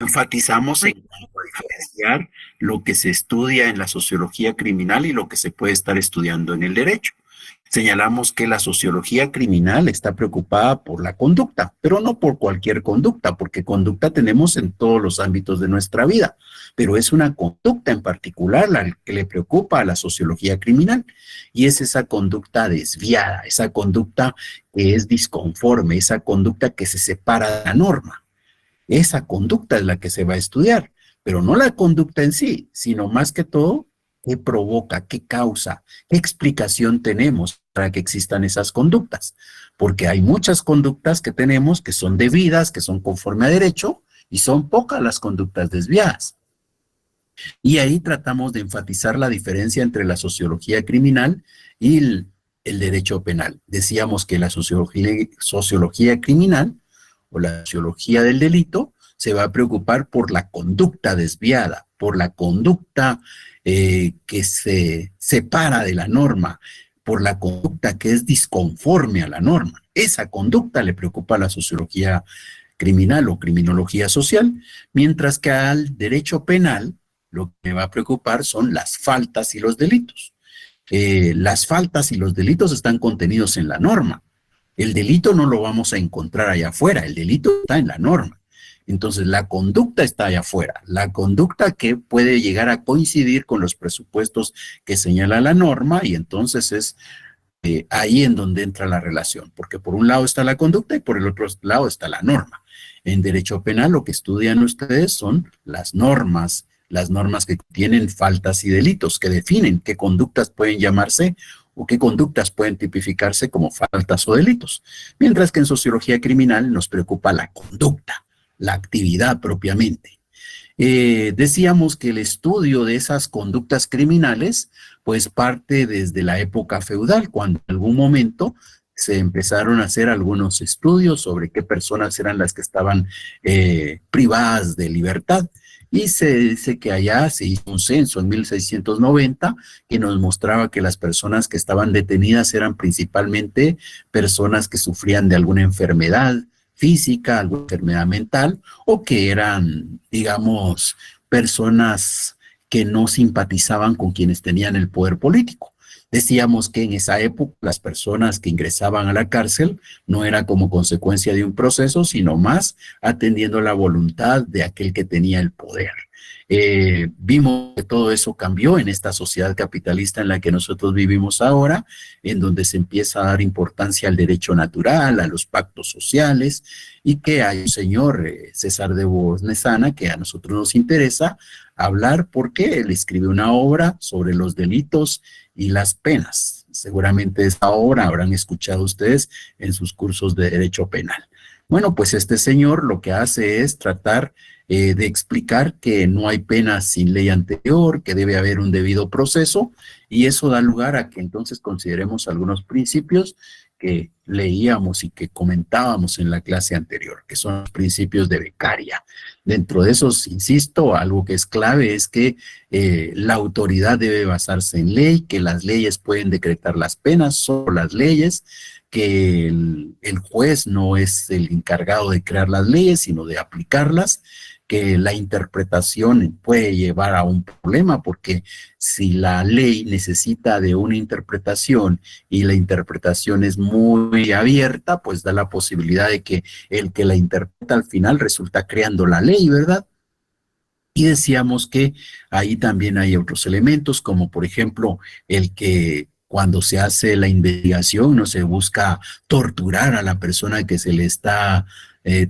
Enfatizamos en diferenciar lo que se estudia en la sociología criminal y lo que se puede estar estudiando en el derecho. Señalamos que la sociología criminal está preocupada por la conducta, pero no por cualquier conducta, porque conducta tenemos en todos los ámbitos de nuestra vida, pero es una conducta en particular la que le preocupa a la sociología criminal, y es esa conducta desviada, esa conducta que es disconforme, esa conducta que se separa de la norma. Esa conducta es la que se va a estudiar, pero no la conducta en sí, sino más que todo, qué provoca, qué causa, qué explicación tenemos para que existan esas conductas. Porque hay muchas conductas que tenemos que son debidas, que son conforme a derecho, y son pocas las conductas desviadas. Y ahí tratamos de enfatizar la diferencia entre la sociología criminal y el derecho penal. Decíamos que la sociología criminal o la sociología del delito se va a preocupar por la conducta desviada, por la conducta que se separa de la norma, por la conducta que es disconforme a la norma. Esa conducta le preocupa a la sociología criminal o criminología social, mientras que al derecho penal lo que me va a preocupar son las faltas y los delitos. Las faltas y los delitos están contenidos en la norma. El delito no lo vamos a encontrar allá afuera, el delito está en la norma. Entonces, la conducta está allá afuera, la conducta que puede llegar a coincidir con los presupuestos que señala la norma, y entonces es ahí en donde entra la relación, porque por un lado está la conducta y por el otro lado está la norma. En derecho penal lo que estudian ustedes son las normas que tienen faltas y delitos, que definen qué conductas pueden llamarse o qué conductas pueden tipificarse como faltas o delitos. Mientras que en sociología criminal nos preocupa la conducta, la actividad propiamente. Decíamos que el estudio de esas conductas criminales pues parte desde la época feudal, cuando en algún momento se empezaron a hacer algunos estudios sobre qué personas eran las que estaban privadas de libertad. Y se dice que allá se hizo un censo en 1690 que nos mostraba que las personas que estaban detenidas eran principalmente personas que sufrían de alguna enfermedad física, alguna enfermedad mental, o que eran, digamos, personas que no simpatizaban con quienes tenían el poder político. Decíamos que en esa época las personas que ingresaban a la cárcel no era como consecuencia de un proceso, sino más atendiendo la voluntad de aquel que tenía el poder. Vimos que todo eso cambió en esta sociedad capitalista en la que nosotros vivimos ahora, en donde se empieza a dar importancia al derecho natural, a los pactos sociales, y que hay un señor, César de Bonesana, que a nosotros nos interesa hablar porque él escribe una obra sobre los delitos y las penas. Seguramente esta obra habrán escuchado ustedes en sus cursos de derecho penal. Bueno, pues este señor lo que hace es tratar de explicar que no hay pena sin ley anterior, que debe haber un debido proceso, y eso da lugar a que entonces consideremos algunos principios que leíamos y que comentábamos en la clase anterior, que son los principios de Beccaria. Dentro de esos, insisto, algo que es clave es que la autoridad debe basarse en ley, que las leyes pueden decretar las penas, solo las leyes, que el juez no es el encargado de crear las leyes, sino de aplicarlas, que la interpretación puede llevar a un problema, porque si la ley necesita de una interpretación y la interpretación es muy abierta, pues da la posibilidad de que el que la interpreta al final resulta creando la ley, ¿verdad? Y decíamos que ahí también hay otros elementos, como por ejemplo el que cuando se hace la investigación no se busca torturar a la persona que se le está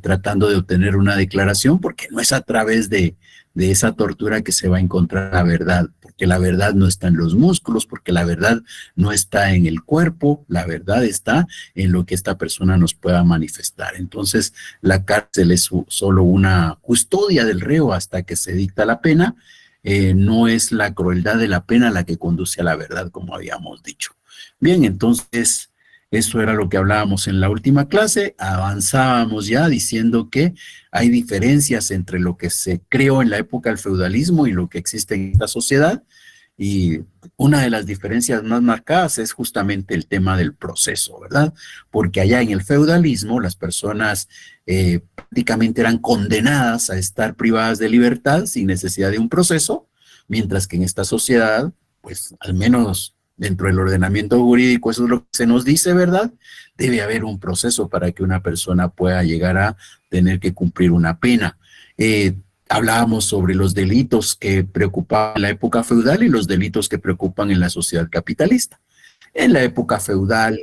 tratando de obtener una declaración, porque no es a través de esa tortura que se va a encontrar la verdad, porque la verdad no está en los músculos, porque la verdad no está en el cuerpo, la verdad está en lo que esta persona nos pueda manifestar. Entonces, la cárcel es solo una custodia del reo hasta que se dicta la pena, no es la crueldad de la pena la que conduce a la verdad, como habíamos dicho. Bien, entonces, eso era lo que hablábamos en la última clase. Avanzábamos ya diciendo que hay diferencias entre lo que se creó en la época del feudalismo y lo que existe en esta sociedad. Y una de las diferencias más marcadas es justamente el tema del proceso, ¿verdad? Porque allá en el feudalismo las personas prácticamente eran condenadas a estar privadas de libertad sin necesidad de un proceso, mientras que en esta sociedad, pues al menos dentro del ordenamiento jurídico, eso es lo que se nos dice, ¿verdad? Debe haber un proceso para que una persona pueda llegar a tener que cumplir una pena. Hablábamos sobre los delitos que preocupaban en la época feudal y los delitos que preocupan en la sociedad capitalista. En la época feudal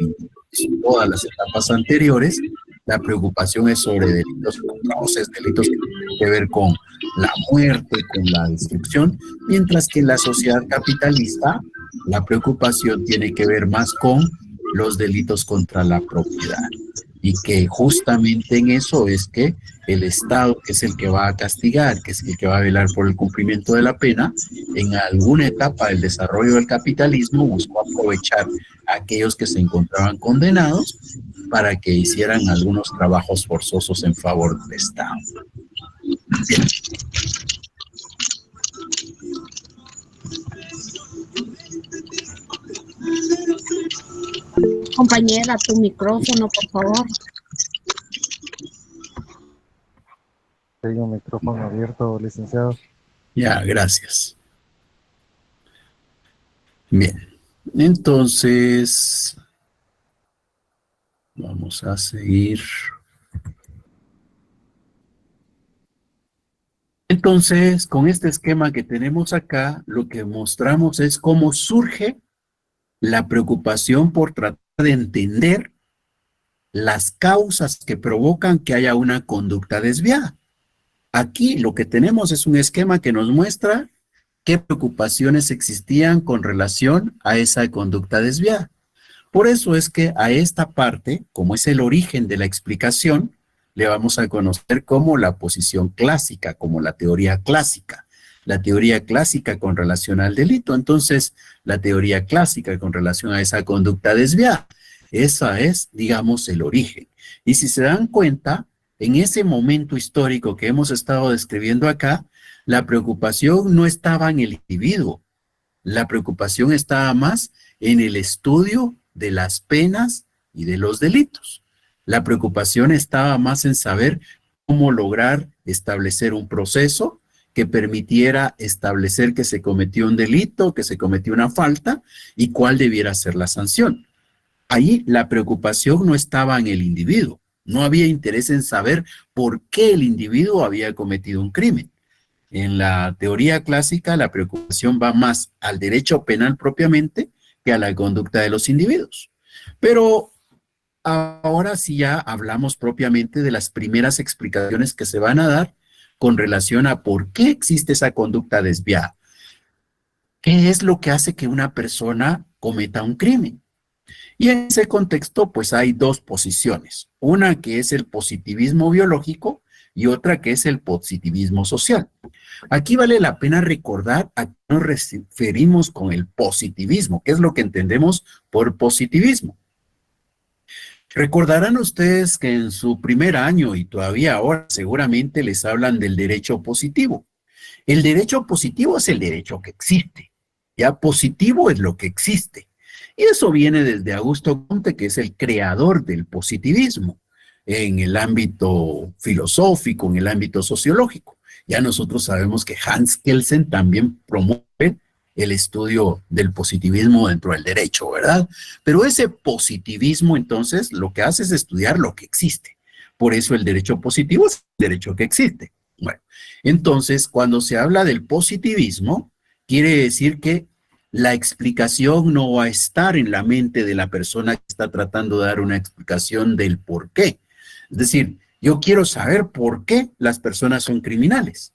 y todas las etapas anteriores, la preocupación es sobre delitos atroces, delitos que tienen que ver con la muerte, con la destrucción, mientras que en la sociedad capitalista la preocupación tiene que ver más con los delitos contra la propiedad. Y que justamente en eso es que el Estado, que es el que va a castigar, que es el que va a velar por el cumplimiento de la pena, en alguna etapa del desarrollo del capitalismo buscó aprovechar a aquellos que se encontraban condenados para que hicieran algunos trabajos forzosos en favor del Estado. Bien. Compañera, tu micrófono, por favor. Tengo un micrófono abierto, licenciado. Ya, gracias. Bien, entonces vamos a seguir. Entonces, con este esquema que tenemos acá, lo que mostramos es cómo surge la preocupación por tratar de entender las causas que provocan que haya una conducta desviada. Aquí lo que tenemos es un esquema que nos muestra qué preocupaciones existían con relación a esa conducta desviada. Por eso es que a esta parte, como es el origen de la explicación, le vamos a conocer como la posición clásica, como la teoría clásica con relación al delito. Entonces, la teoría clásica con relación a esa conducta desviada, esa es, digamos, el origen. Y si se dan cuenta, en ese momento histórico que hemos estado describiendo acá, la preocupación no estaba en el individuo, la preocupación estaba más en el estudio de las penas y de los delitos. La preocupación estaba más en saber cómo lograr establecer un proceso que permitiera establecer que se cometió un delito, que se cometió una falta y cuál debiera ser la sanción. Ahí la preocupación no estaba en el individuo, no había interés en saber por qué el individuo había cometido un crimen. En la teoría clásica, la preocupación va más al derecho penal propiamente que a la conducta de los individuos. Pero ahora sí ya hablamos propiamente de las primeras explicaciones que se van a dar con relación a por qué existe esa conducta desviada. ¿Qué es lo que hace que una persona cometa un crimen? Y en ese contexto, pues hay dos posiciones. Una que es el positivismo biológico y otra que es el positivismo social. Aquí vale la pena recordar a qué nos referimos con el positivismo, qué es lo que entendemos por positivismo. Recordarán ustedes que en su primer año y todavía ahora seguramente les hablan del derecho positivo. El derecho positivo es el derecho que existe. Ya positivo es lo que existe. Y eso viene desde Augusto Comte, que es el creador del positivismo en el ámbito filosófico, en el ámbito sociológico. Ya nosotros sabemos que Hans Kelsen también promueve el estudio del positivismo dentro del derecho, ¿verdad? Pero ese positivismo, entonces, lo que hace es estudiar lo que existe. Por eso el derecho positivo es el derecho que existe. Bueno, entonces, cuando se habla del positivismo, quiere decir que la explicación no va a estar en la mente de la persona que está tratando de dar una explicación del por qué. Es decir, yo quiero saber por qué las personas son criminales.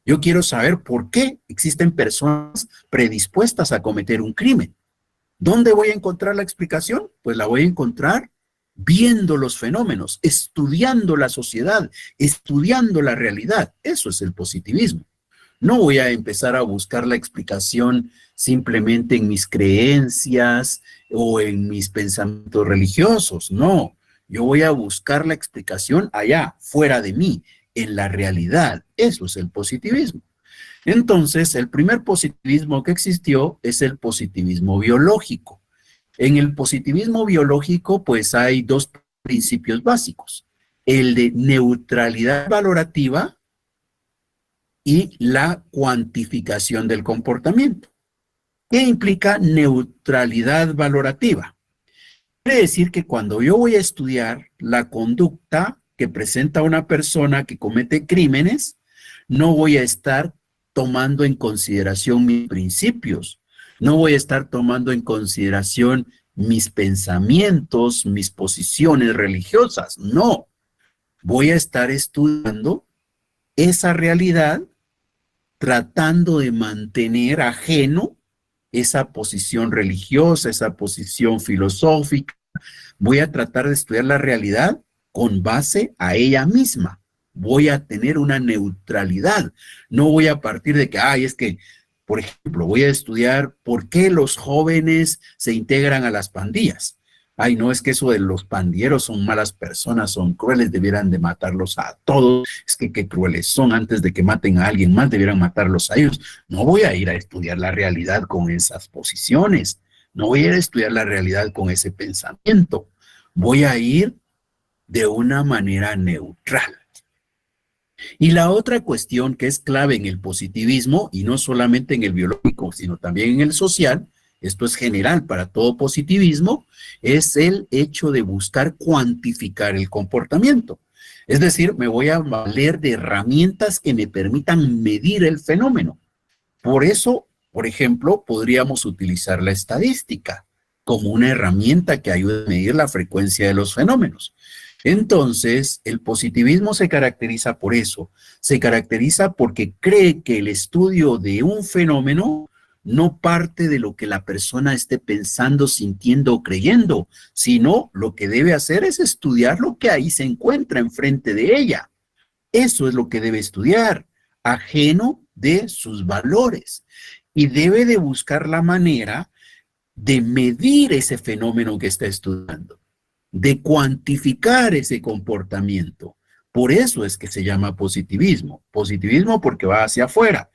Yo quiero saber por qué existen personas predispuestas a cometer un crimen. ¿Dónde voy a encontrar la explicación? Pues la voy a encontrar viendo los fenómenos, estudiando la sociedad, estudiando la realidad. Eso es el positivismo. No voy a empezar a buscar la explicación simplemente en mis creencias o en mis pensamientos religiosos. No, yo voy a buscar la explicación allá, fuera de mí, en la realidad. Eso es el positivismo. Entonces, el primer positivismo que existió es el positivismo biológico. En el positivismo biológico, pues hay dos principios básicos: el de neutralidad valorativa y la cuantificación del comportamiento. ¿Qué implica neutralidad valorativa? Quiere decir que cuando yo voy a estudiar la conducta que presenta una persona que comete crímenes, no voy a estar tomando en consideración mis principios, no voy a estar tomando en consideración mis pensamientos, mis posiciones religiosas, no. Voy a estar estudiando esa realidad tratando de mantener ajeno esa posición religiosa, esa posición filosófica. Voy a tratar de estudiar la realidad con base a ella misma. Voy a tener una neutralidad. No voy a partir de que, es que, por ejemplo, voy a estudiar por qué los jóvenes se integran a las pandillas. No, es que eso de los pandilleros son malas personas, son crueles, debieran de matarlos a todos. Es que qué crueles son, antes de que maten a alguien más, debieran matarlos a ellos. No voy a ir a estudiar la realidad con esas posiciones. No voy a ir a estudiar la realidad con ese pensamiento. Voy a ir de una manera neutral. Y la otra cuestión que es clave en el positivismo, y no solamente en el biológico, sino también en el social, esto es general para todo positivismo, es el hecho de buscar cuantificar el comportamiento. Es decir, me voy a valer de herramientas que me permitan medir el fenómeno. Por eso, por ejemplo, podríamos utilizar la estadística como una herramienta que ayude a medir la frecuencia de los fenómenos. Entonces, el positivismo se caracteriza por eso. Se caracteriza porque cree que el estudio de un fenómeno no parte de lo que la persona esté pensando, sintiendo o creyendo, sino lo que debe hacer es estudiar lo que ahí se encuentra enfrente de ella. Eso es lo que debe estudiar, ajeno de sus valores. Y debe de buscar la manera de medir ese fenómeno que está estudiando, de cuantificar ese comportamiento. Por eso es que se llama positivismo. Positivismo porque va hacia afuera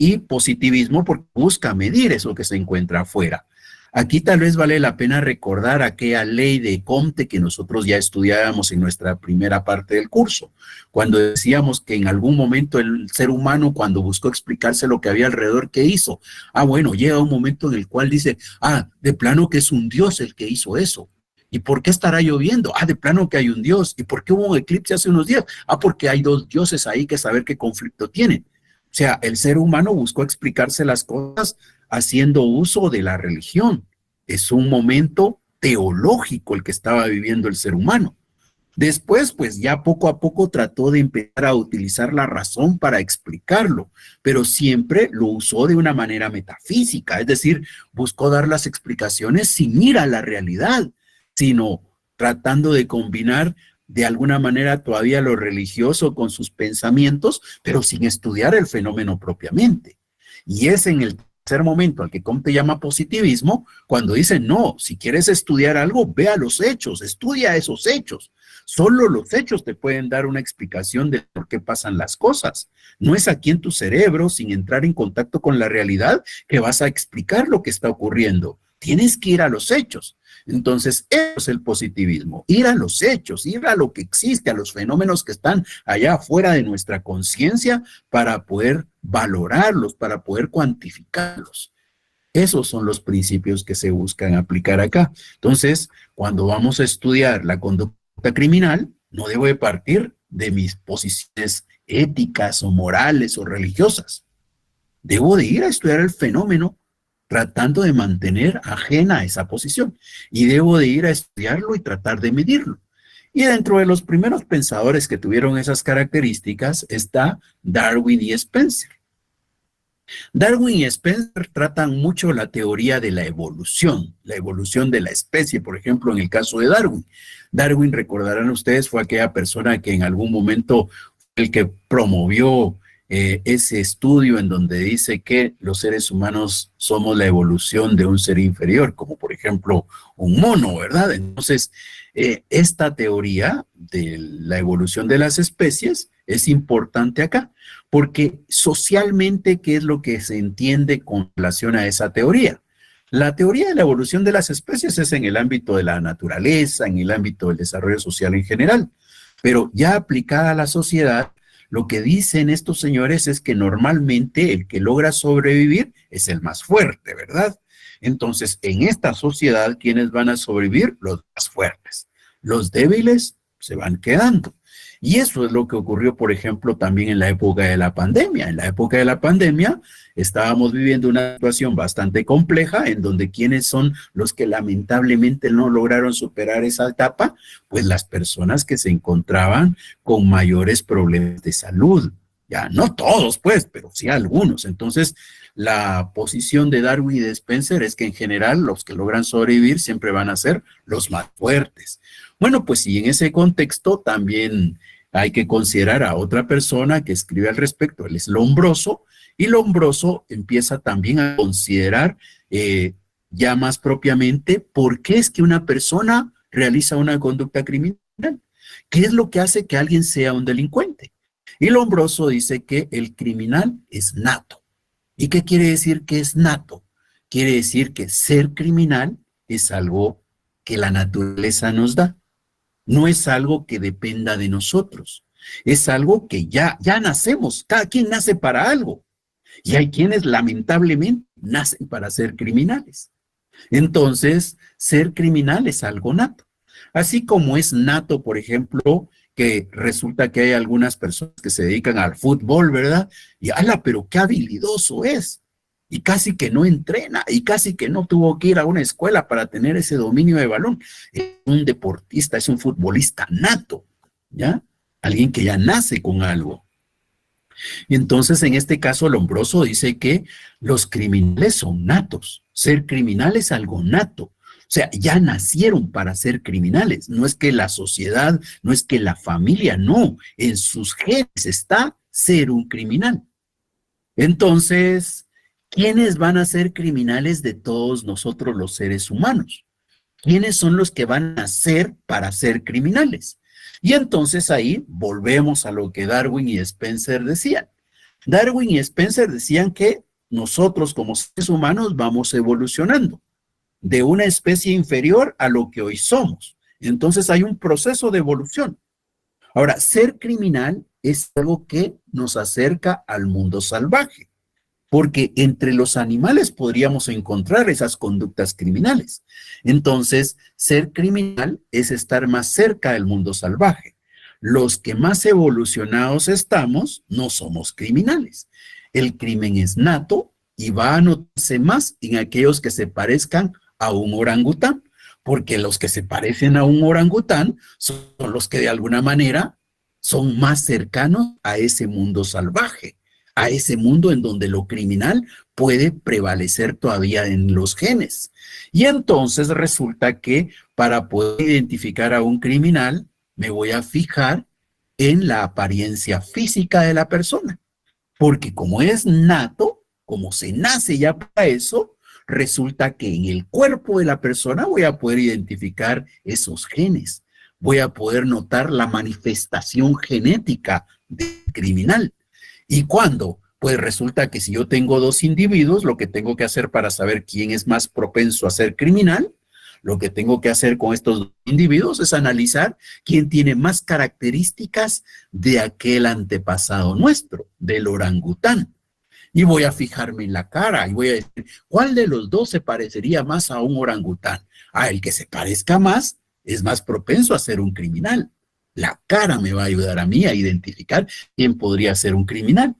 y positivismo porque busca medir eso que se encuentra afuera. Aquí tal vez vale la pena recordar aquella ley de Comte que nosotros ya estudiábamos en nuestra primera parte del curso, cuando decíamos que en algún momento el ser humano, cuando buscó explicarse lo que había alrededor, ¿qué hizo? Bueno, llega un momento en el cual dice, de plano que es un Dios el que hizo eso. ¿Y por qué estará lloviendo? De plano que hay un Dios. ¿Y por qué hubo un eclipse hace unos días? Porque hay dos dioses ahí que saber qué conflicto tienen. O sea, el ser humano buscó explicarse las cosas haciendo uso de la religión. Es un momento teológico el que estaba viviendo el ser humano. Después, pues ya poco a poco trató de empezar a utilizar la razón para explicarlo, pero siempre lo usó de una manera metafísica, es decir, buscó dar las explicaciones sin ir a la realidad, sino tratando de combinar de alguna manera todavía lo religioso con sus pensamientos, pero sin estudiar el fenómeno propiamente. Y es en el tercer momento al que Comte llama positivismo, cuando dice, no, si quieres estudiar algo, ve a los hechos, estudia esos hechos. Solo los hechos te pueden dar una explicación de por qué pasan las cosas. No es aquí en tu cerebro, sin entrar en contacto con la realidad, que vas a explicar lo que está ocurriendo. Tienes que ir a los hechos. Entonces, eso es el positivismo, ir a los hechos, ir a lo que existe, a los fenómenos que están allá afuera de nuestra conciencia para poder valorarlos, para poder cuantificarlos. Esos son los principios que se buscan aplicar acá. Entonces, cuando vamos a estudiar la conducta criminal, no debo de partir de mis posiciones éticas o morales o religiosas. Debo de ir a estudiar el fenómeno tratando de mantener ajena a esa posición. Y debo de ir a estudiarlo y tratar de medirlo. Y dentro de los primeros pensadores que tuvieron esas características está Darwin y Spencer. Darwin y Spencer tratan mucho la teoría de la evolución de la especie, por ejemplo, en el caso de Darwin. Darwin, recordarán ustedes, fue aquella persona que en algún momento fue el que promovió ese estudio en donde dice que los seres humanos somos la evolución de un ser inferior, como por ejemplo un mono, ¿verdad? Entonces, esta teoría de la evolución de las especies es importante acá, porque socialmente, ¿qué es lo que se entiende con relación a esa teoría? La teoría de la evolución de las especies es en el ámbito de la naturaleza, en el ámbito del desarrollo social en general, pero ya aplicada a la sociedad, lo que dicen estos señores es que normalmente el que logra sobrevivir es el más fuerte, ¿verdad? Entonces, en esta sociedad, ¿quiénes van a sobrevivir? Los más fuertes. Los débiles se van quedando. Y eso es lo que ocurrió, por ejemplo, también en la época de la pandemia. En la época de la pandemia estábamos viviendo una situación bastante compleja en donde quienes son los que lamentablemente no lograron superar esa etapa, pues las personas que se encontraban con mayores problemas de salud. Ya, no todos, pues, pero sí algunos. Entonces, la posición de Darwin y de Spencer es que en general los que logran sobrevivir siempre van a ser los más fuertes. Bueno, pues y en ese contexto también hay que considerar a otra persona que escribe al respecto, él es Lombroso, y Lombroso empieza también a considerar ya más propiamente por qué es que una persona realiza una conducta criminal, qué es lo que hace que alguien sea un delincuente. Y Lombroso dice que el criminal es nato. ¿Y qué quiere decir que es nato? Quiere decir que ser criminal es algo que la naturaleza nos da. No es algo que dependa de nosotros. Es algo que ya nacemos. Cada quien nace para algo. Y hay quienes lamentablemente nacen para ser criminales. Entonces, ser criminal es algo nato. Así como es nato, por ejemplo, que resulta que hay algunas personas que se dedican al fútbol, ¿verdad? Y ala, pero qué habilidoso es. Y casi que no entrena, y casi que no tuvo que ir a una escuela para tener ese dominio de balón. Es un deportista, es un futbolista nato, ¿ya? Alguien que ya nace con algo. Y entonces, en este caso, Lombroso dice que los criminales son natos. Ser criminal es algo nato. O sea, ya nacieron para ser criminales. No es que la sociedad, no es que la familia, no. En sus genes está ser un criminal. Entonces, ¿quiénes van a ser criminales de todos nosotros los seres humanos? ¿Quiénes son los que van a ser para ser criminales? Y entonces ahí volvemos a lo que Darwin y Spencer decían. Darwin y Spencer decían que nosotros como seres humanos vamos evolucionando de una especie inferior a lo que hoy somos. Entonces hay un proceso de evolución. Ahora, ser criminal es algo que nos acerca al mundo salvaje, porque entre los animales podríamos encontrar esas conductas criminales. Entonces, ser criminal es estar más cerca del mundo salvaje. Los que más evolucionados estamos no somos criminales. El crimen es nato y va a notarse más en aquellos que se parezcan a un orangután, porque los que se parecen a un orangután son los que de alguna manera son más cercanos a ese mundo salvaje, a ese mundo en donde lo criminal puede prevalecer todavía en los genes. Y entonces resulta que para poder identificar a un criminal, me voy a fijar en la apariencia física de la persona, porque como es nato, como se nace ya para eso, resulta que en el cuerpo de la persona voy a poder identificar esos genes, voy a poder notar la manifestación genética del criminal. ¿Y cuándo? Pues resulta que si yo tengo dos individuos, lo que tengo que hacer para saber quién es más propenso a ser criminal, lo que tengo que hacer con estos dos individuos es analizar quién tiene más características de aquel antepasado nuestro, del orangután. Y voy a fijarme en la cara y voy a decir, ¿cuál de los dos se parecería más a un orangután? El que se parezca más es más propenso a ser un criminal. La cara me va a ayudar a mí a identificar quién podría ser un criminal.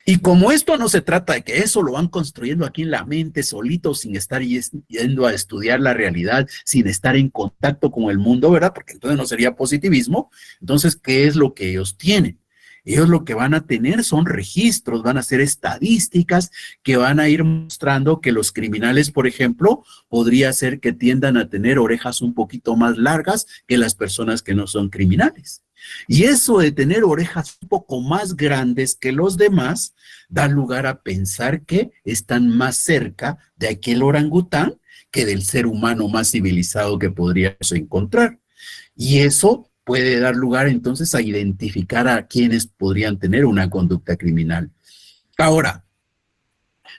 Y como esto no se trata de que eso lo van construyendo aquí en la mente solito, sin estar yendo a estudiar la realidad, sin estar en contacto con el mundo, ¿verdad? Porque entonces no sería positivismo. Entonces, ¿qué es lo que ellos tienen? Ellos lo que van a tener son registros, van a ser estadísticas que van a ir mostrando que los criminales, por ejemplo, podría ser que tiendan a tener orejas un poquito más largas que las personas que no son criminales. Y eso de tener orejas un poco más grandes que los demás da lugar a pensar que están más cerca de aquel orangután que del ser humano más civilizado que podríamos encontrar. Y eso puede dar lugar entonces a identificar a quienes podrían tener una conducta criminal. Ahora,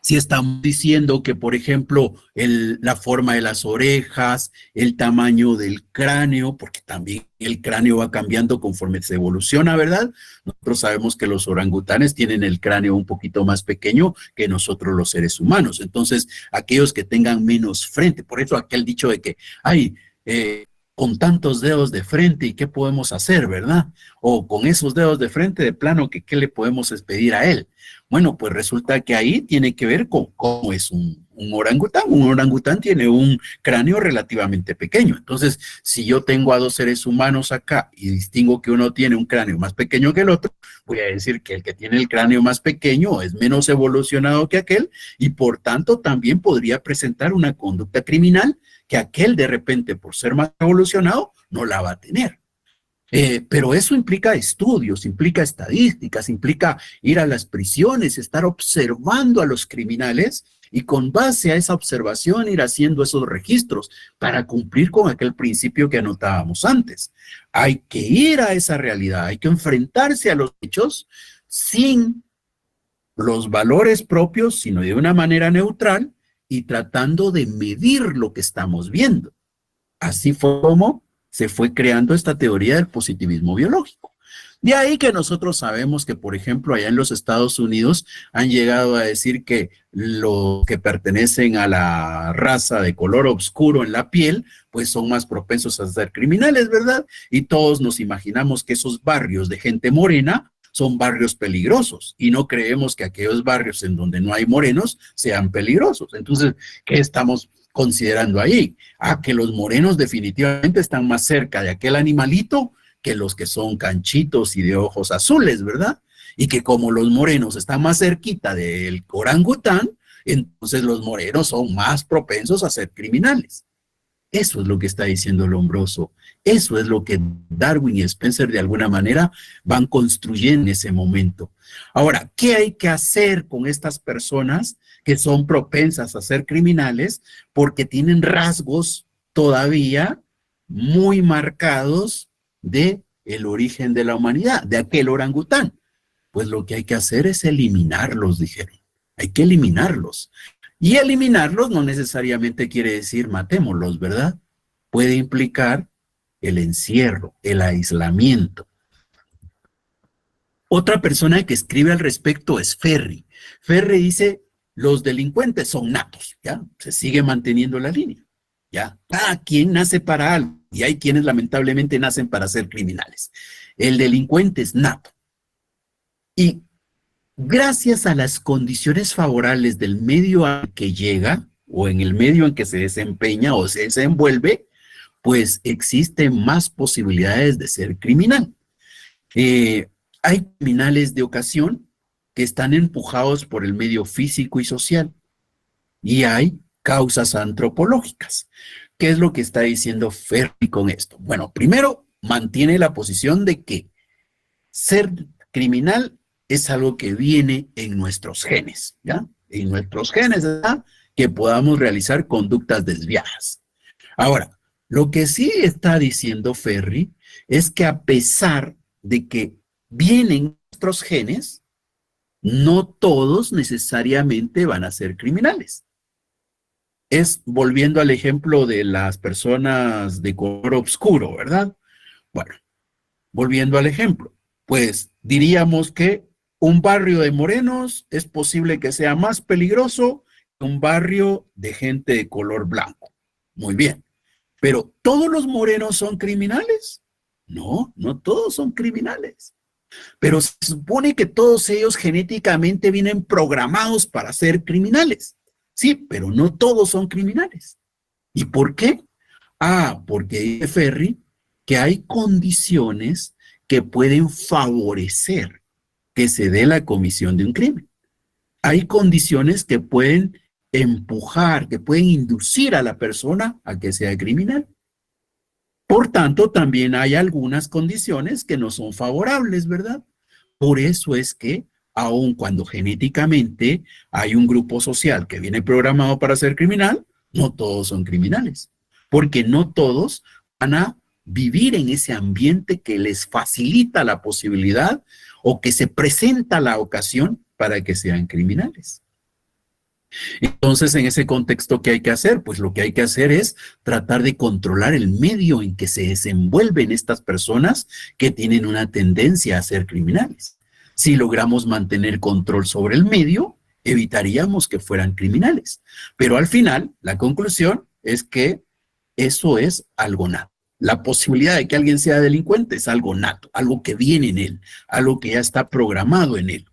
si estamos diciendo que, por ejemplo, la forma de las orejas, el tamaño del cráneo, porque también el cráneo va cambiando conforme se evoluciona, ¿verdad? Nosotros sabemos que los orangutanes tienen el cráneo un poquito más pequeño que nosotros los seres humanos. Entonces, aquellos que tengan menos frente, por eso aquel dicho de que, ay, con tantos dedos de frente, ¿y qué podemos hacer, verdad? O con esos dedos de frente, de plano, ¿qué le podemos pedir a él? Bueno, pues resulta que ahí tiene que ver con cómo es un orangután. Un orangután tiene un cráneo relativamente pequeño. Entonces, si yo tengo a dos seres humanos acá y distingo que uno tiene un cráneo más pequeño que el otro, voy a decir que el que tiene el cráneo más pequeño es menos evolucionado que aquel y por tanto también podría presentar una conducta criminal que aquel de repente, por ser más evolucionado, no la va a tener. Pero eso implica estudios, implica estadísticas, implica ir a las prisiones, estar observando a los criminales y con base a esa observación ir haciendo esos registros para cumplir con aquel principio que anotábamos antes. Hay que ir a esa realidad, hay que enfrentarse a los hechos sin los valores propios, sino de una manera neutral y tratando de medir lo que estamos viendo. Así fue como se fue creando esta teoría del positivismo biológico. De ahí que nosotros sabemos que, por ejemplo, allá en los Estados Unidos han llegado a decir que los que pertenecen a la raza de color oscuro en la piel, pues son más propensos a ser criminales, ¿verdad? Y todos nos imaginamos que esos barrios de gente morena son barrios peligrosos y no creemos que aquellos barrios en donde no hay morenos sean peligrosos. Entonces, ¿qué estamos considerando ahí? Que los morenos definitivamente están más cerca de aquel animalito que los que son canchitos y de ojos azules, ¿verdad? Y que como los morenos están más cerquita del orangután, entonces los morenos son más propensos a ser criminales. Eso es lo que está diciendo Lombroso. Eso es lo que Darwin y Spencer de alguna manera van construyendo en ese momento. Ahora, ¿qué hay que hacer con estas personas que son propensas a ser criminales porque tienen rasgos todavía muy marcados de el origen de la humanidad, de aquel orangután? Pues lo que hay que hacer es eliminarlos, dijeron. Hay que eliminarlos. Y eliminarlos no necesariamente quiere decir matémoslos, ¿verdad? Puede implicar el encierro, el aislamiento. Otra persona que escribe al respecto es Ferri. Ferri dice, los delincuentes son natos, ¿ya? Se sigue manteniendo la línea, ¿ya? Cada quien nace para algo y hay quienes lamentablemente nacen para ser criminales. El delincuente es nato. Y gracias a las condiciones favorables del medio al que llega, o en el medio en que se desempeña o se desenvuelve, pues existen más posibilidades de ser criminal. Hay criminales de ocasión que están empujados por el medio físico y social, y hay causas antropológicas. ¿Qué es lo que está diciendo Ferri con esto? Bueno, primero, mantiene la posición de que ser criminal es algo que viene en nuestros genes, ¿ya? En nuestros genes, ¿verdad? Que podamos realizar conductas desviadas. Ahora, lo que sí está diciendo Ferri es que a pesar de que vienen nuestros genes, no todos necesariamente van a ser criminales. Es volviendo al ejemplo de las personas de color oscuro, ¿verdad? Bueno, volviendo al ejemplo, pues diríamos que un barrio de morenos es posible que sea más peligroso que un barrio de gente de color blanco. Muy bien. Pero ¿todos los morenos son criminales? No, no todos son criminales. Pero se supone que todos ellos genéticamente vienen programados para ser criminales. Sí, pero no todos son criminales. ¿Y por qué? Porque dice Ferri que hay condiciones que pueden favorecer que se dé la comisión de un crimen. Hay condiciones que pueden empujar, que pueden inducir a la persona a que sea criminal. Por tanto, también hay algunas condiciones que no son favorables, ¿verdad? Por eso es que, aun cuando genéticamente hay un grupo social que viene programado para ser criminal, no todos son criminales, porque no todos van a vivir en ese ambiente que les facilita la posibilidad o que se presenta la ocasión para que sean criminales. Entonces, en ese contexto, ¿qué hay que hacer? Pues lo que hay que hacer es tratar de controlar el medio en que se desenvuelven estas personas que tienen una tendencia a ser criminales. Si logramos mantener control sobre el medio, evitaríamos que fueran criminales. Pero al final, la conclusión es que eso es algo nato. La posibilidad de que alguien sea delincuente es algo nato, algo que viene en él, algo que ya está programado en él.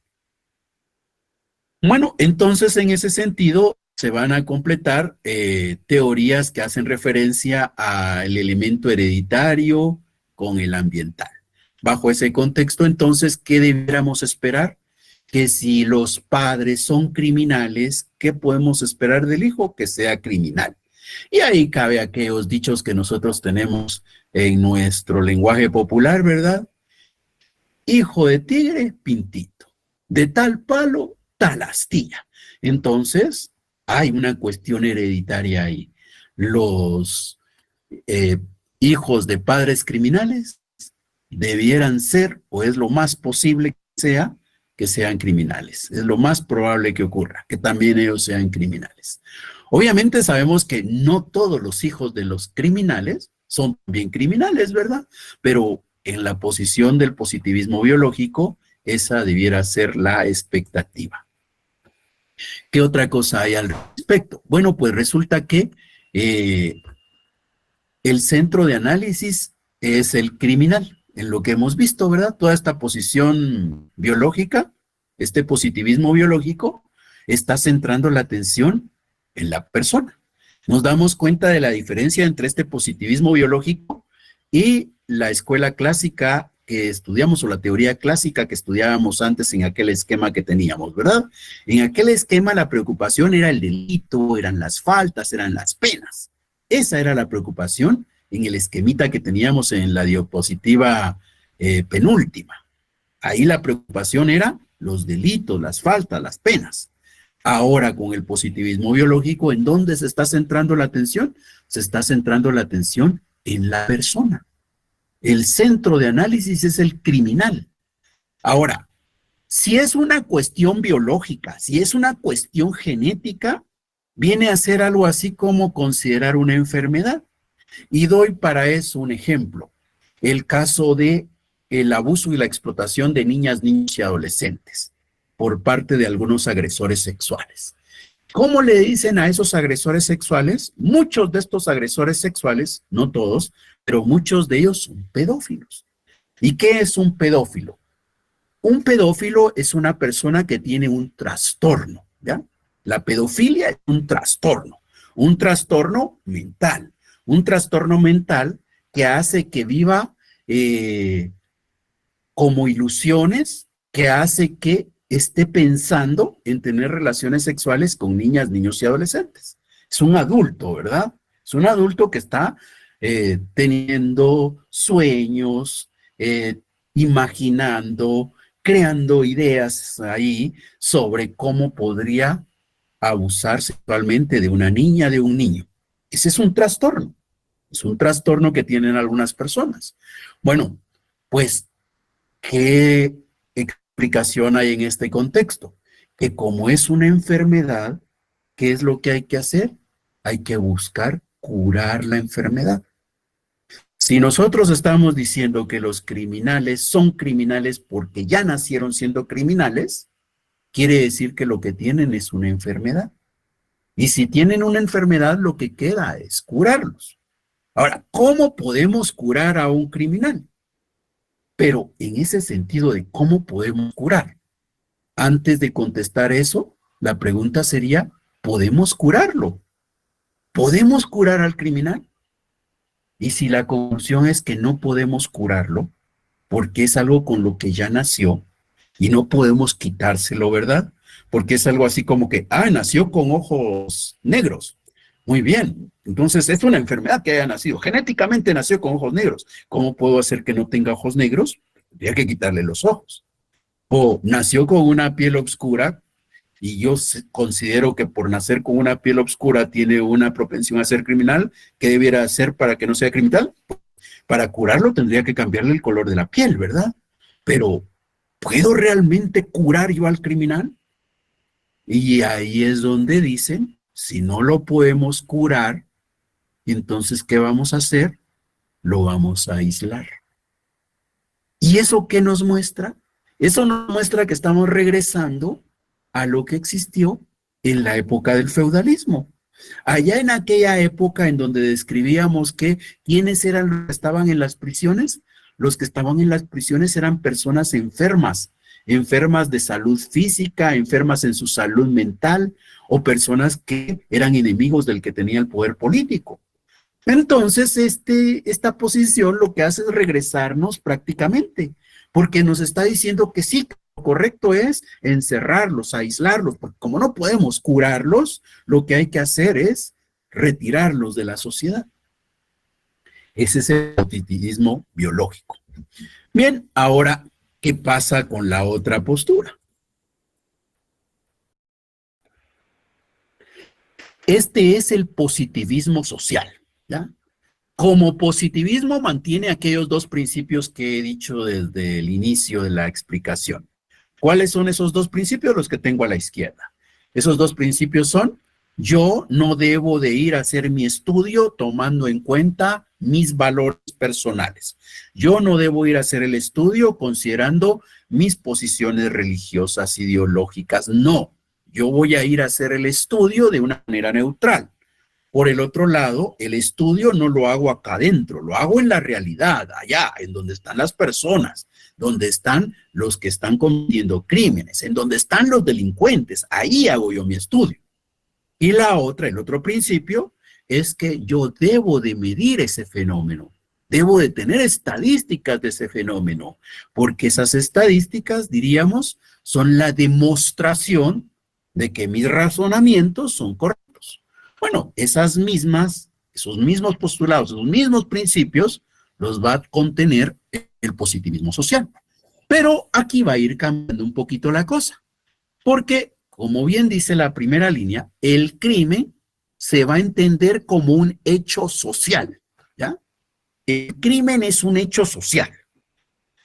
Bueno, entonces en ese sentido se van a completar teorías que hacen referencia al elemento hereditario con el ambiental. Bajo ese contexto, entonces, ¿qué debiéramos esperar? Que si los padres son criminales, ¿qué podemos esperar del hijo? Que sea criminal. Y ahí cabe aquellos dichos que nosotros tenemos en nuestro lenguaje popular, ¿verdad? Hijo de tigre, pintito. De tal palo, tal astilla. Entonces, hay una cuestión hereditaria ahí. Los hijos de padres criminales debieran ser, o es lo más posible que sean criminales. Es lo más probable que ocurra, que también ellos sean criminales. Obviamente sabemos que no todos los hijos de los criminales son bien criminales, ¿verdad? Pero en la posición del positivismo biológico, esa debiera ser la expectativa. ¿Qué otra cosa hay al respecto? Bueno, pues resulta que el centro de análisis es el criminal, en lo que hemos visto, ¿verdad? Toda esta posición biológica, este positivismo biológico, está centrando la atención en la persona. Nos damos cuenta de la diferencia entre este positivismo biológico y la escuela clásica que estudiamos, o la teoría clásica que estudiábamos antes en aquel esquema que teníamos, ¿verdad? En aquel esquema la preocupación era el delito, eran las faltas, eran las penas. Esa era la preocupación en el esquemita que teníamos en la diapositiva penúltima. Ahí la preocupación era los delitos, las faltas, las penas. Ahora, con el positivismo biológico, ¿en dónde se está centrando la atención? Se está centrando la atención en la persona. El centro de análisis es el criminal. Ahora, si es una cuestión biológica, si es una cuestión genética, viene a ser algo así como considerar una enfermedad. Y doy para eso un ejemplo. El caso de el abuso y la explotación de niñas, niños y adolescentes por parte de algunos agresores sexuales. ¿Cómo le dicen a esos agresores sexuales? Muchos de estos agresores sexuales, no todos, pero muchos de ellos son pedófilos. ¿Y qué es un pedófilo? Un pedófilo es una persona que tiene un trastorno, ¿ya? La pedofilia es un trastorno mental. Un trastorno mental que hace que viva como ilusiones, que hace que esté pensando en tener relaciones sexuales con niñas, niños y adolescentes. Es un adulto, ¿verdad? Es un adulto que está teniendo sueños, imaginando, creando ideas ahí sobre cómo podría abusar sexualmente de una niña, de un niño. Ese es un trastorno. Es un trastorno que tienen algunas personas. Bueno, pues, ¿qué explicación hay en este contexto? Que como es una enfermedad, ¿qué es lo que hay que hacer? Hay que buscar curar la enfermedad. Si nosotros estamos diciendo que los criminales son criminales porque ya nacieron siendo criminales, quiere decir que lo que tienen es una enfermedad. Y si tienen una enfermedad, lo que queda es curarlos. Ahora, ¿cómo podemos curar a un criminal? Pero en ese sentido de cómo podemos curar, antes de contestar eso, la pregunta sería, ¿podemos curarlo? ¿Podemos curar al criminal? Y si la conclusión es que no podemos curarlo, porque es algo con lo que ya nació y no podemos quitárselo, ¿verdad? Porque es algo así como que, nació con ojos negros. Muy bien, entonces es una enfermedad que haya nacido. Genéticamente nació con ojos negros. ¿Cómo puedo hacer que no tenga ojos negros? Tendría que quitarle los ojos. O nació con una piel oscura y yo considero que por nacer con una piel oscura tiene una propensión a ser criminal. ¿Qué debiera hacer para que no sea criminal? Para curarlo tendría que cambiarle el color de la piel, ¿verdad? Pero, ¿puedo realmente curar yo al criminal? Y ahí es donde dicen, si no lo podemos curar, entonces, ¿qué vamos a hacer? Lo vamos a aislar. ¿Y eso qué nos muestra? Eso nos muestra que estamos regresando a lo que existió en la época del feudalismo. Allá en aquella época en donde describíamos que quiénes eran los que estaban en las prisiones, los que estaban en las prisiones eran personas enfermas, enfermas de salud física, enfermas en su salud mental, o personas que eran enemigos del que tenía el poder político. Entonces, esta posición lo que hace es regresarnos prácticamente, porque nos está diciendo que sí, lo correcto es encerrarlos, aislarlos, porque como no podemos curarlos, lo que hay que hacer es retirarlos de la sociedad. Ese es el positivismo biológico. Bien, ahora, ¿qué pasa con la otra postura? Este es el positivismo social, ¿ya? Como positivismo mantiene aquellos dos principios que he dicho desde el inicio de la explicación. ¿Cuáles son esos dos principios? Los que tengo a la izquierda. Esos dos principios son, yo no debo de ir a hacer mi estudio tomando en cuenta mis valores personales. Yo no debo ir a hacer el estudio considerando mis posiciones religiosas, ideológicas. No, yo voy a ir a hacer el estudio de una manera neutral. Por el otro lado, el estudio no lo hago acá adentro, lo hago en la realidad, allá, en donde están las personas, donde están los que están cometiendo crímenes, en donde están los delincuentes, ahí hago yo mi estudio. Y la otra, el otro principio, es que yo debo de medir ese fenómeno, debo de tener estadísticas de ese fenómeno, porque esas estadísticas, diríamos, son la demostración de que mis razonamientos son correctos. Bueno, esos mismos postulados, esos mismos principios, los va a contener el positivismo social. Pero aquí va a ir cambiando un poquito la cosa, porque, como bien dice la primera línea, el crimen se va a entender como un hecho social, ¿ya? El crimen es un hecho social.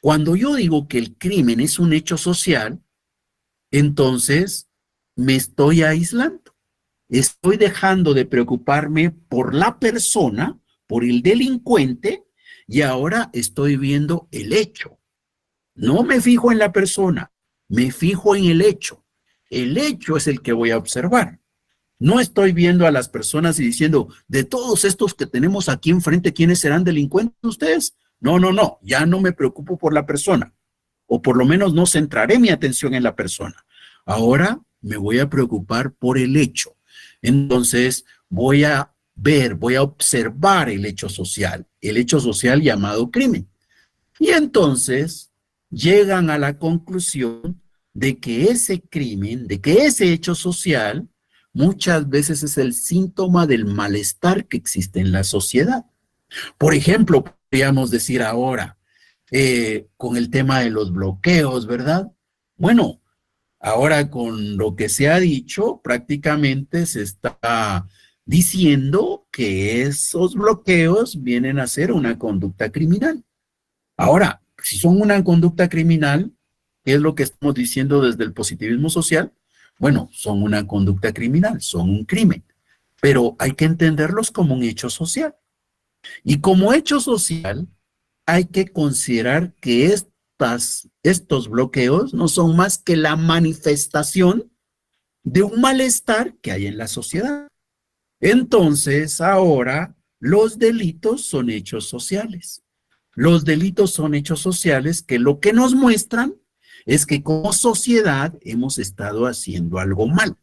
Cuando yo digo que el crimen es un hecho social, entonces me estoy aislando. Estoy dejando de preocuparme por la persona, por el delincuente, y ahora estoy viendo el hecho. No me fijo en la persona, me fijo en el hecho. El hecho es el que voy a observar. No estoy viendo a las personas y diciendo, de todos estos que tenemos aquí enfrente, ¿quiénes serán delincuentes ustedes? No, no, no, ya no me preocupo por la persona, o por lo menos no centraré mi atención en la persona. Ahora me voy a preocupar por el hecho. Entonces voy a observar el hecho social llamado crimen. Y entonces llegan a la conclusión de que ese crimen, de que ese hecho social, muchas veces es el síntoma del malestar que existe en la sociedad. Por ejemplo, podríamos decir ahora, con el tema de los bloqueos, ¿verdad? Bueno, ahora con lo que se ha dicho, prácticamente se está diciendo que esos bloqueos vienen a ser una conducta criminal. Ahora, si son una conducta criminal, ¿qué es lo que estamos diciendo desde el positivismo social? Bueno, son una conducta criminal, son un crimen, pero hay que entenderlos como un hecho social. Y como hecho social, hay que considerar que estos bloqueos no son más que la manifestación de un malestar que hay en la sociedad. Entonces, ahora, los delitos son hechos sociales. Los delitos son hechos sociales que lo que nos muestran es que como sociedad hemos estado haciendo algo mal.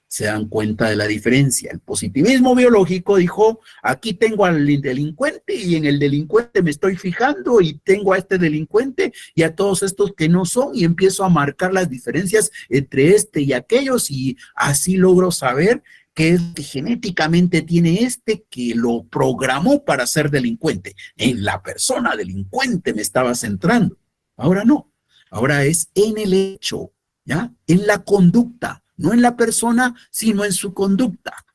Se dan cuenta de la diferencia. El positivismo biológico dijo, aquí tengo al delincuente y en el delincuente me estoy fijando y tengo a este delincuente y a todos estos que no son y empiezo a marcar las diferencias entre este y aquellos y así logro saber qué es que genéticamente tiene este que lo programó para ser delincuente. En la persona delincuente me estaba centrando. Ahora no. Ahora es en el hecho, ¿ya? En la conducta. No en la persona, sino en su conducta.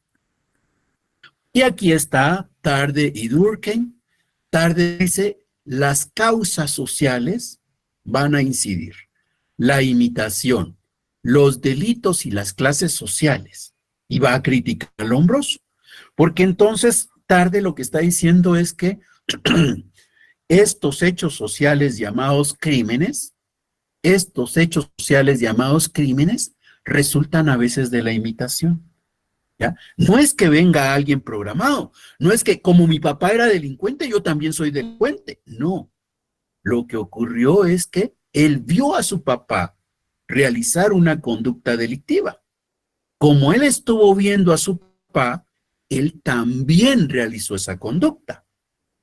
Y aquí está Tarde y Durkheim Tarde dice, las causas sociales van a incidir. La imitación, los delitos y las clases sociales. Y va a criticar al hombroso. Porque entonces, Tarde lo que está diciendo es que estos hechos sociales llamados crímenes, resultan a veces de la imitación. ¿Ya? No es que venga alguien programado, no es que como mi papá era delincuente, yo también soy delincuente. No, lo que ocurrió es que él vio a su papá realizar una conducta delictiva. Como él estuvo viendo a su papá, él también realizó esa conducta.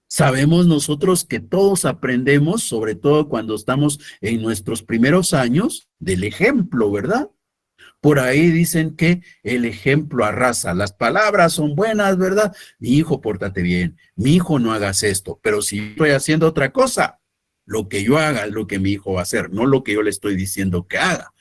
Sabemos nosotros que todos aprendemos, sobre todo cuando estamos en nuestros primeros años, del ejemplo, ¿verdad? Por ahí dicen que el ejemplo arrasa. Las palabras son buenas, ¿verdad? Mi hijo, pórtate bien. Mi hijo, no hagas esto. Pero si estoy haciendo otra cosa, lo que yo haga es lo que mi hijo va a hacer, no lo que yo le estoy diciendo que haga.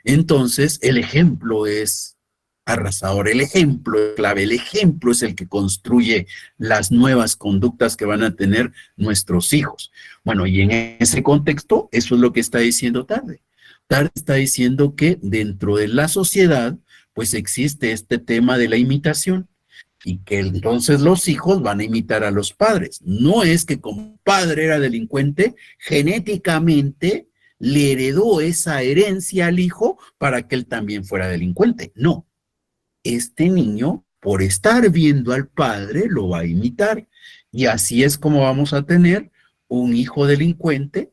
Entonces, el ejemplo es arrasador, el ejemplo es clave, el ejemplo es el que construye las nuevas conductas que van a tener nuestros hijos. Bueno, y en ese contexto, eso es lo que está diciendo Tarde. Tarde está diciendo que dentro de la sociedad, pues existe este tema de la imitación y que entonces los hijos van a imitar a los padres. No es que como padre era delincuente, genéticamente le heredó esa herencia al hijo para que él también fuera delincuente. No, este niño, por estar viendo al padre, lo va a imitar. Y así es como vamos a tener un hijo delincuente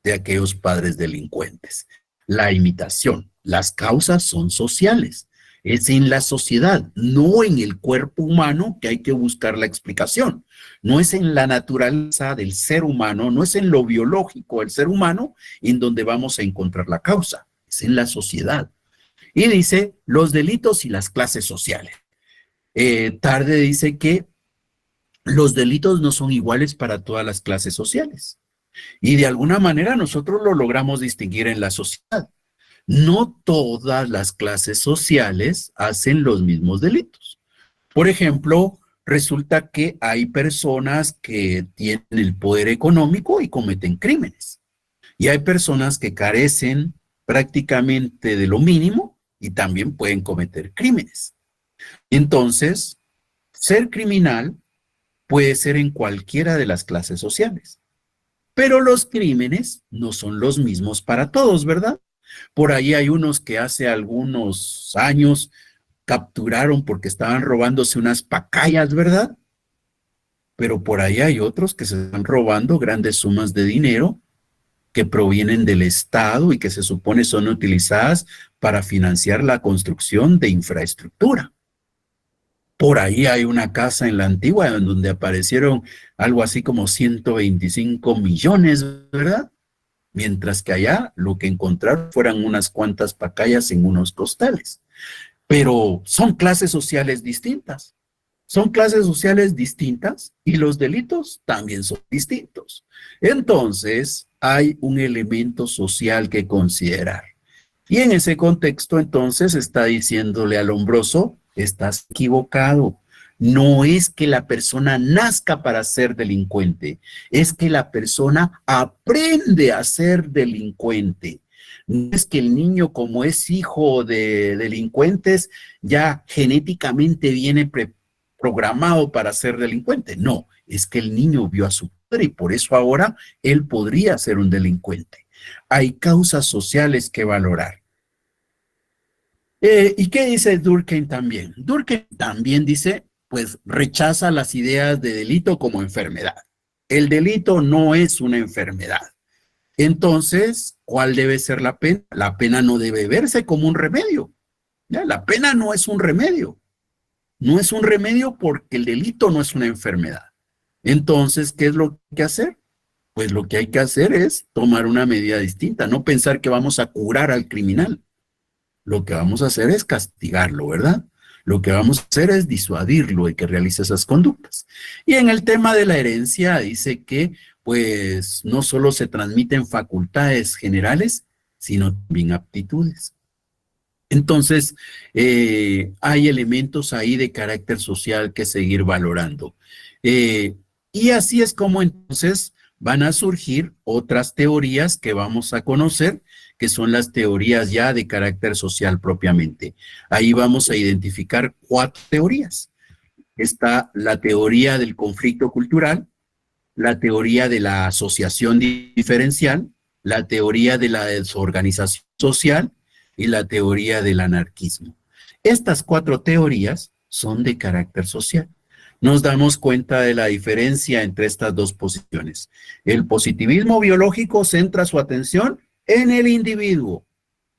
de aquellos padres delincuentes. La imitación, las causas son sociales. Es en la sociedad, no en el cuerpo humano que hay que buscar la explicación. No es en la naturaleza del ser humano, no es en lo biológico del ser humano en donde vamos a encontrar la causa. Es en la sociedad. Y dice los delitos y las clases sociales. Tarde dice que los delitos no son iguales para todas las clases sociales. Y de alguna manera nosotros lo logramos distinguir en la sociedad. No todas las clases sociales hacen los mismos delitos. Por ejemplo, resulta que hay personas que tienen el poder económico y cometen crímenes. Y hay personas que carecen prácticamente de lo mínimo y también pueden cometer crímenes. Entonces, ser criminal puede ser en cualquiera de las clases sociales. Pero los crímenes no son los mismos para todos, ¿verdad? Por ahí hay unos que hace algunos años capturaron porque estaban robándose unas pacayas, ¿verdad? Pero por ahí hay otros que se están robando grandes sumas de dinero que provienen del Estado y que se supone son utilizadas para financiar la construcción de infraestructura. Por ahí hay una casa en la Antigua en donde aparecieron algo así como 125 millones, ¿verdad? Mientras que allá lo que encontraron fueran unas cuantas pacayas en unos costales. Pero son clases sociales distintas. Son clases sociales distintas y los delitos también son distintos. Entonces, hay un elemento social que considerar. Y en ese contexto, entonces, está diciéndole al hombroso, estás equivocado. No es que la persona nazca para ser delincuente, es que la persona aprende a ser delincuente. No es que el niño, como es hijo de delincuentes, ya genéticamente viene programado para ser delincuente. No, es que el niño vio a su padre y por eso ahora él podría ser un delincuente. Hay causas sociales que valorar. ¿Y qué dice Durkheim también? Durkheim también dice, pues rechaza las ideas de delito como enfermedad. El delito no es una enfermedad. Entonces, ¿cuál debe ser la pena? La pena no debe verse como un remedio. ¿Ya? La pena no es un remedio. No es un remedio porque el delito no es una enfermedad. Entonces, ¿qué es lo que hay que hacer? Pues lo que hay que hacer es tomar una medida distinta, no pensar que vamos a curar al criminal. Lo que vamos a hacer es castigarlo, ¿verdad? Lo que vamos a hacer es disuadirlo de que realice esas conductas. Y en el tema de la herencia dice que pues no solo se transmiten facultades generales, sino también aptitudes. Entonces, hay elementos ahí de carácter social que seguir valorando. Y así es como entonces van a surgir otras teorías que vamos a conocer, que son las teorías ya de carácter social propiamente. Ahí vamos a identificar 4 teorías. Está la teoría del conflicto cultural, la teoría de la asociación diferencial, la teoría de la desorganización social y la teoría del anarquismo. Estas 4 teorías son de carácter social. Nos damos cuenta de la diferencia entre estas dos posiciones. El positivismo biológico centra su atención en el individuo.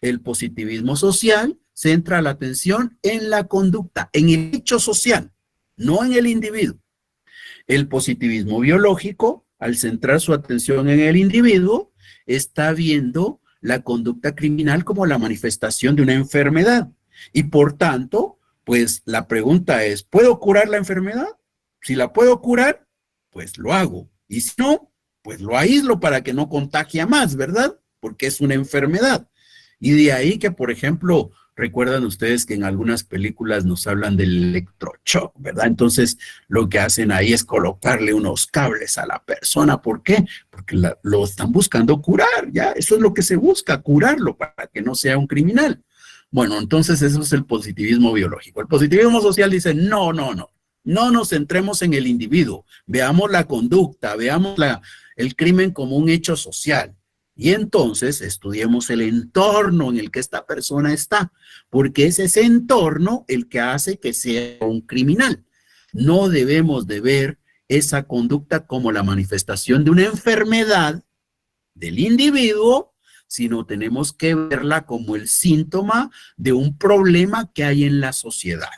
El positivismo social centra la atención en la conducta, en el hecho social, no en el individuo. El positivismo biológico, al centrar su atención en el individuo, está viendo la conducta criminal como la manifestación de una enfermedad. Y por tanto, pues la pregunta es, ¿puedo curar la enfermedad? Si la puedo curar, pues lo hago. Y si no, pues lo aíslo para que no contagie a más, ¿verdad? Porque es una enfermedad. Y de ahí que, por ejemplo, recuerdan ustedes que en algunas películas nos hablan del electroshock, ¿verdad? Entonces, lo que hacen ahí es colocarle unos cables a la persona. ¿Por qué? Porque lo están buscando curar, ¿ya? Eso es lo que se busca, curarlo para que no sea un criminal. Bueno, entonces eso es el positivismo biológico. El positivismo social dice, no, no, no. No nos centremos en el individuo. Veamos la conducta, veamos el crimen como un hecho social. Y entonces estudiemos el entorno en el que esta persona está, porque es ese entorno el que hace que sea un criminal. No debemos de ver esa conducta como la manifestación de una enfermedad del individuo, sino tenemos que verla como el síntoma de un problema que hay en la sociedad.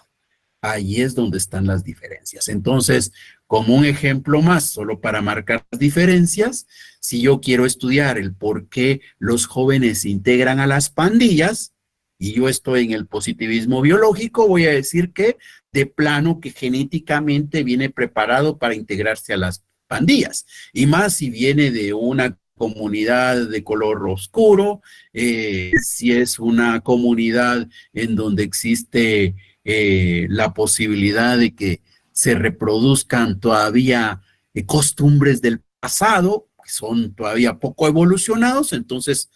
Ahí es donde están las diferencias. Entonces, como un ejemplo más, solo para marcar las diferencias, si yo quiero estudiar el por qué los jóvenes se integran a las pandillas, y yo estoy en el positivismo biológico, voy a decir que de plano que genéticamente viene preparado para integrarse a las pandillas, y más si viene de una comunidad de color oscuro, si es una comunidad en donde existe la posibilidad de que se reproduzcan todavía costumbres del pasado, que son todavía poco evolucionados, entonces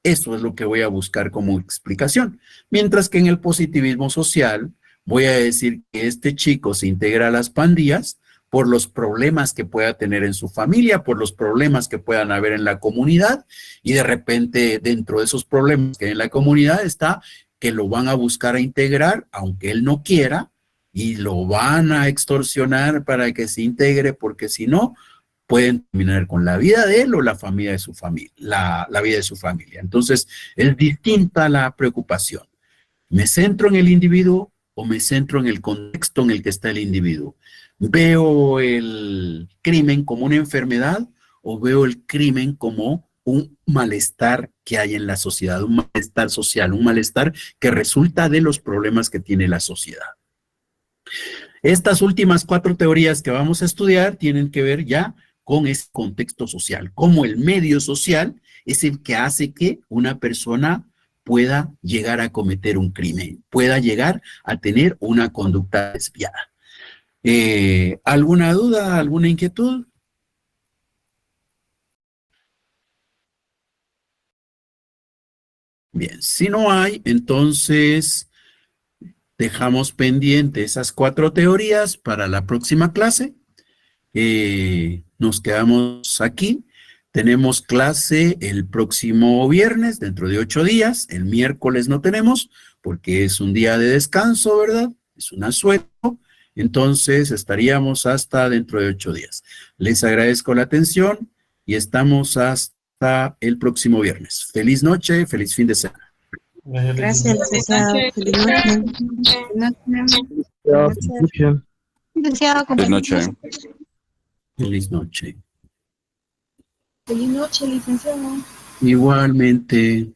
eso es lo que voy a buscar como explicación. Mientras que en el positivismo social voy a decir que este chico se integra a las pandillas por los problemas que pueda tener en su familia, por los problemas que puedan haber en la comunidad, y de repente dentro de esos problemas que hay en la comunidad está que lo van a buscar a integrar, aunque él no quiera, y lo van a extorsionar para que se integre, porque si no, pueden terminar con la vida de él o la familia de su familia, la vida de su familia. Entonces, es distinta la preocupación. ¿Me centro en el individuo o me centro en el contexto en el que está el individuo? ¿Veo el crimen como una enfermedad o veo el crimen como un malestar que hay en la sociedad, un malestar social, un malestar que resulta de los problemas que tiene la sociedad? Estas últimas 4 teorías que vamos a estudiar tienen que ver ya con ese contexto social, cómo el medio social es el que hace que una persona pueda llegar a cometer un crimen, pueda llegar a tener una conducta desviada. ¿Alguna duda, alguna inquietud? Bien, si no hay, entonces dejamos pendiente esas 4 teorías para la próxima clase. Nos quedamos aquí. Tenemos clase el próximo viernes, dentro de 8 días. El miércoles no tenemos porque es un día de descanso, ¿verdad? Es un asueto. Entonces estaríamos hasta dentro de 8 días. Les agradezco la atención y estamos hasta el próximo viernes. Feliz noche, feliz fin de semana. Gracias, Buenas licenciado. noches. Feliz noche. Buenas noches. Ya, Buenas noches. escuchen. Licenciado, Buenas noches. compañeros. Feliz noche. Feliz noche, licenciado. Igualmente.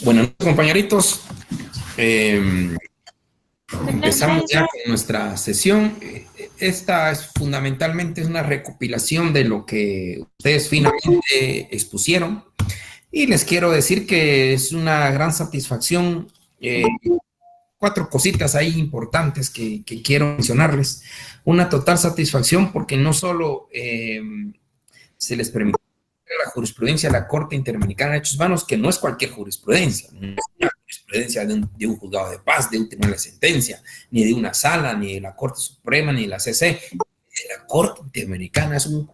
Bueno, compañeritos, empezamos ya con nuestra sesión. Esta es fundamentalmente una recopilación de lo que ustedes finalmente expusieron. Y les quiero decir que es una gran satisfacción. 4 cositas ahí importantes que quiero mencionarles. Una total satisfacción porque no solo se les permite la jurisprudencia de la Corte Interamericana de Derechos Humanos, que no es cualquier jurisprudencia, no es una jurisprudencia de un juzgado de paz, de un tribunal de sentencia, ni de una sala, ni de la Corte Suprema, ni de la CC. La Corte Interamericana es un